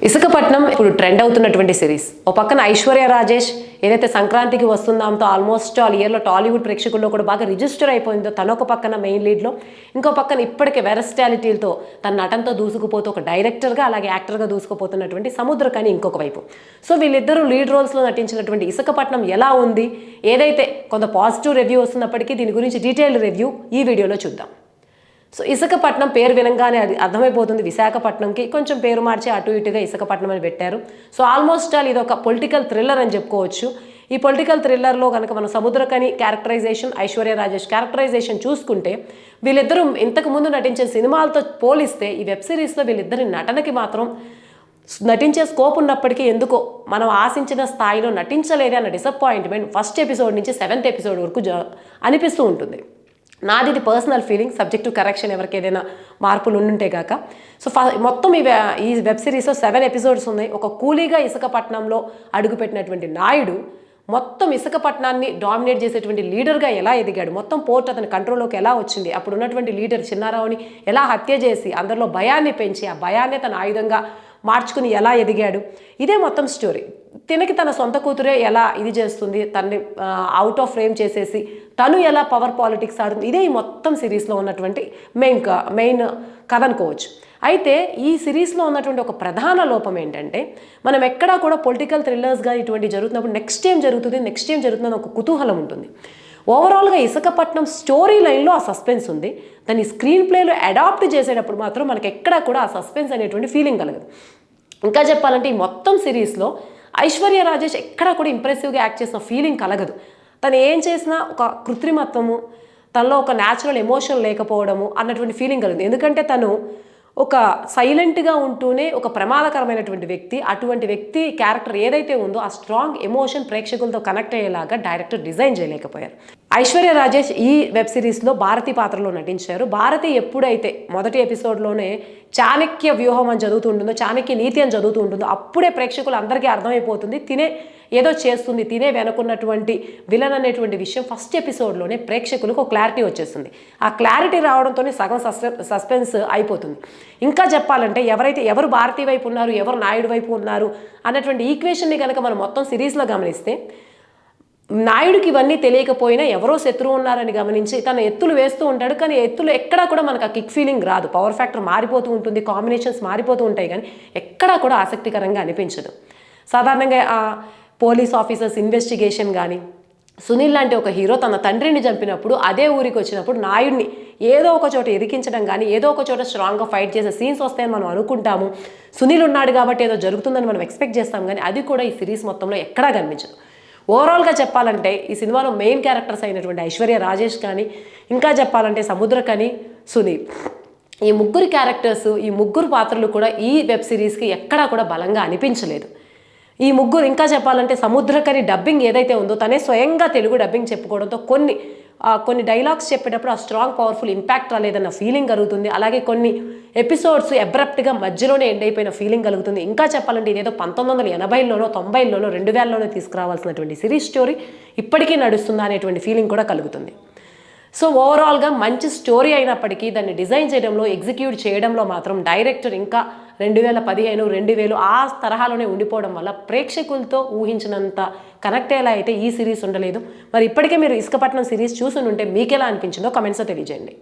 ఇసుకపట్నం ఇప్పుడు ట్రెండ్ అవుతున్నటువంటి సిరీస్. ఓ పక్కన ఐశ్వర్య రాజేష్ ఏదైతే సంక్రాంతికి వస్తుందాంతో ఆల్మోస్ట్ ఆల్ ఇయర్లో టాలీవుడ్ ప్రేక్షకుల్లో కూడా బాగా రిజిస్టర్ అయిపోయిందో తను ఒక పక్కన మెయిన్ లీడ్లో, ఇంకో పక్కన ఇప్పటికే వెరస్టాలిటీలతో తన నటనతో దూసుకుపోతూ ఒక డైరెక్టర్గా అలాగే యాక్టర్గా దూసుకుపోతున్నటువంటి సముద్రకని ఇంకొక వైపు. సో వీళ్ళిద్దరూ లీడ్ రోల్స్లో నటించినటువంటి ఇసుకపట్నం ఎలా ఉంది, ఏదైతే కొంత పాజిటివ్ రివ్యూ వస్తున్నప్పటికీ దీని గురించి డీటెయిల్డ్ రివ్యూ ఈ వీడియోలో చూద్దాం. సో ఇసుకపట్నం పేరు వినంగానే అది అర్థమైపోతుంది, విశాఖపట్నంకి కొంచెం పేరు మార్చి అటు ఇటుగా ఇసుకపట్నం అని పెట్టారు. సో ఆల్మోస్ట్ ఆల్ ఇది ఒక పొలిటికల్ థ్రిల్లర్ అని చెప్పుకోవచ్చు. ఈ పొలిటికల్ థ్రిల్లర్లో కనుక మనం సముద్రకని క్యారెక్టరైజేషన్, ఐశ్వర్య రాజేష్ క్యారెక్టరైజేషన్ చూసుకుంటే వీళ్ళిద్దరూ ఇంతకు ముందు నటించిన సినిమాలతో పోలిస్తే ఈ వెబ్ సిరీస్లో వీళ్ళిద్దరి నటనకి మాత్రం నటించే స్కోప్ ఉన్నప్పటికీ ఎందుకో మనం ఆశించిన స్థాయిలో నటించలేదే అన్న డిసప్పాయింట్మెంట్ ఫస్ట్ ఎపిసోడ్ నుంచి 7th ఎపిసోడ్ వరకు అనిపిస్తూ ఉంటుంది. నాది ఇది personal feeling, subject to correction ఎవరికి ఏదైనా మార్పులు ఉండుంటే కాక. సో మొత్తం ఈ వెబ్ సిరీస్లో 7 ఎపిసోడ్స్ ఉన్నాయి. ఒక కూలీగా ఇసుకపట్నంలో అడుగుపెట్టినటువంటి నాయుడు మొత్తం ఇసుకపట్నాన్ని డామినేట్ చేసేటువంటి లీడర్గా ఎలా ఎదిగాడు, మొత్తం పోర్ట్ అతని కంట్రోల్లోకి ఎలా వచ్చింది, అప్పుడు ఉన్నటువంటి లీడర్ చిన్నారావుని ఎలా హత్య చేసి అందరిలో భయాన్ని పెంచి ఆ భయాన్ని తన ఆయుధంగా మార్చుకుని ఎలా ఎదిగాడు, ఇదే మొత్తం స్టోరీ. తినకి తన సొంత కూతురే ఎలా ఇది చేస్తుంది, తనని అవుట్ ఆఫ్ ఫ్రేమ్ చేసేసి తను ఎలా పవర్ పాలిటిక్స్ ఆడుతుంది, ఇదే ఈ మొత్తం సిరీస్లో ఉన్నటువంటి మెయిన్ కథ అనుకోవచ్చు. అయితే ఈ సిరీస్లో ఉన్నటువంటి ఒక ప్రధాన లోపం ఏంటంటే మనం ఎక్కడా కూడా పొలిటికల్ థ్రిల్లర్స్గా ఇటువంటి జరుగుతున్నప్పుడు నెక్స్ట్ ఏం జరుగుతుంది ఒక కుతూహలం ఉంటుంది. ఓవరాల్గా ఇసుకపట్నం స్టోరీ లైన్లో ఆ సస్పెన్స్ ఉంది, దాన్ని స్క్రీన్ ప్లేలో అడాప్ట్ చేసేటప్పుడు మాత్రం మనకి ఎక్కడా కూడా ఆ సస్పెన్స్ అనేటువంటి ఫీలింగ్ కలగదు. ఇంకా చెప్పాలంటే ఈ మొత్తం సిరీస్లో ఐశ్వర్య రాజేష్ ఎక్కడా కూడా ఇంప్రెసివ్గా యాక్ట్ చేసిన ఫీలింగ్ కలగదు. తను ఏం చేసినా ఒక కృత్రిమత్వము, తనలో ఒక న్యాచురల్ ఎమోషన్ లేకపోవడము అన్నటువంటి ఫీలింగ్ కలుగుతుంది. ఎందుకంటే తను ఒక సైలెంట్గా ఉంటూనే ఒక ప్రమాదకరమైనటువంటి వ్యక్తి, అటువంటి వ్యక్తి క్యారెక్టర్ ఏదైతే ఉందో ఆ స్ట్రాంగ్ ఎమోషన్ ప్రేక్షకులతో కనెక్ట్ అయ్యేలాగా డైరెక్టర్ డిజైన్ చేయలేకపోయారు. ఐశ్వర్య రాజేష్ ఈ వెబ్ సిరీస్లో భారతి పాత్రలో నటించారు. భారతి ఎప్పుడైతే మొదటి ఎపిసోడ్లోనే చాణక్య వ్యూహం అని చదువుతూ ఉంటుందో, చాణక్య నీతి అని చదువుతూ ఉంటుందో అప్పుడే ప్రేక్షకులు అందరికీ అర్థమైపోతుంది తినే ఏదో చేస్తుంది, తినే వెనుకున్నటువంటి విలన్ అనేటువంటి విషయం ఫస్ట్ ఎపిసోడ్లోనే ప్రేక్షకులకు ఒక క్లారిటీ వచ్చేస్తుంది. ఆ క్లారిటీ రావడంతోనే సగం సస్పెన్స్ అయిపోతుంది. ఇంకా చెప్పాలంటే ఎవరు భారతీ వైపు ఉన్నారు, ఎవరు నాయుడు వైపు ఉన్నారు అన్నటువంటి ఈక్వేషన్ని కనుక మనం మొత్తం సిరీస్లో గమనిస్తే నాయుడికి ఇవన్నీ తెలియకపోయినా ఎవరో శత్రువు ఉన్నారని గమనించి తన ఎత్తులు వేస్తూ ఉంటాడు. కానీ ఎత్తులు ఎక్కడా కూడా మనకు ఆ కిక్ ఫీలింగ్ రాదు, పవర్ ఫ్యాక్టర్ మారిపోతూ ఉంటుంది, కాంబినేషన్స్ మారిపోతూ ఉంటాయి, కానీ ఎక్కడా కూడా ఆసక్తికరంగా అనిపించదు. సాధారణంగా పోలీస్ ఆఫీసర్స్ ఇన్వెస్టిగేషన్ కానీ, సునీల్ లాంటి ఒక హీరో తన తండ్రిని చంపినప్పుడు అదే ఊరికి వచ్చినప్పుడు నాయుడిని ఏదో ఒక చోట ఇరికించడం కానీ, ఏదో ఒక చోట స్ట్రాంగ్గా ఫైట్ చేసే సీన్స్ వస్తాయని మనం అనుకుంటాము. సునీల్ ఉన్నాడు కాబట్టి ఏదో జరుగుతుందని మనం ఎక్స్పెక్ట్ చేస్తాం, కానీ అది కూడా ఈ సిరీస్ మొత్తంలో ఎక్కడా కనిపించదు. ఓవరాల్గా చెప్పాలంటే ఈ సినిమాలో మెయిన్ క్యారెక్టర్స్ అయినటువంటి ఐశ్వర్య రాజేష్ కానీ, ఇంకా చెప్పాలంటే సముద్రకని, సునీల్, ఈ ముగ్గురు క్యారెక్టర్స్, ఈ ముగ్గురు పాత్రలు కూడా ఈ వెబ్ సిరీస్కి ఎక్కడా కూడా బలంగా అనిపించలేదు. ఈ ముగ్గురు, ఇంకా చెప్పాలంటే సముద్రకని డబ్బింగ్ ఏదైతే ఉందో తనే స్వయంగా తెలుగు డబ్బింగ్ చెప్పుకోవడంతో కొన్ని డైలాగ్స్ చెప్పేటప్పుడు ఆ స్ట్రాంగ్ పవర్ఫుల్ ఇంపాక్ట్ రాలేదన్న ఫీలింగ్ కలుగుతుంది. అలాగే కొన్ని ఎపిసోడ్స్ అబ్రప్ట్గా మధ్యలోనే ఎండ్ అయిపోయిన ఫీలింగ్ కలుగుతుంది. ఇంకా చెప్పాలంటే ఇదేదో 1980లోనో 90లోనో 2000లోనో తీసుకురావాల్సినటువంటి సిరీస్ స్టోరీ ఇప్పటికీ నడుస్తుందా అనేటువంటి ఫీలింగ్ కూడా కలుగుతుంది. సో ఓవరాల్గా మంచి స్టోరీ అయినప్పటికీ దాన్ని డిజైన్ చేయడంలో, ఎగ్జిక్యూట్ చేయడంలో మాత్రం డైరెక్టర్ ఇంకా 2015, 2000 ఆ తరహాలోనే ఉండిపోవడం వల్ల ప్రేక్షకులతో ఊహించినంత కనెక్ట్ అయ్యేలా అయితే ఈ సిరీస్ ఉండలేదు. మరి ఇప్పటికే మీరు ఇసుకపట్నం సిరీస్ చూసి ఉంటే మీకు ఎలా అనిపించిందో కమెంట్స్లో తెలియజేయండి.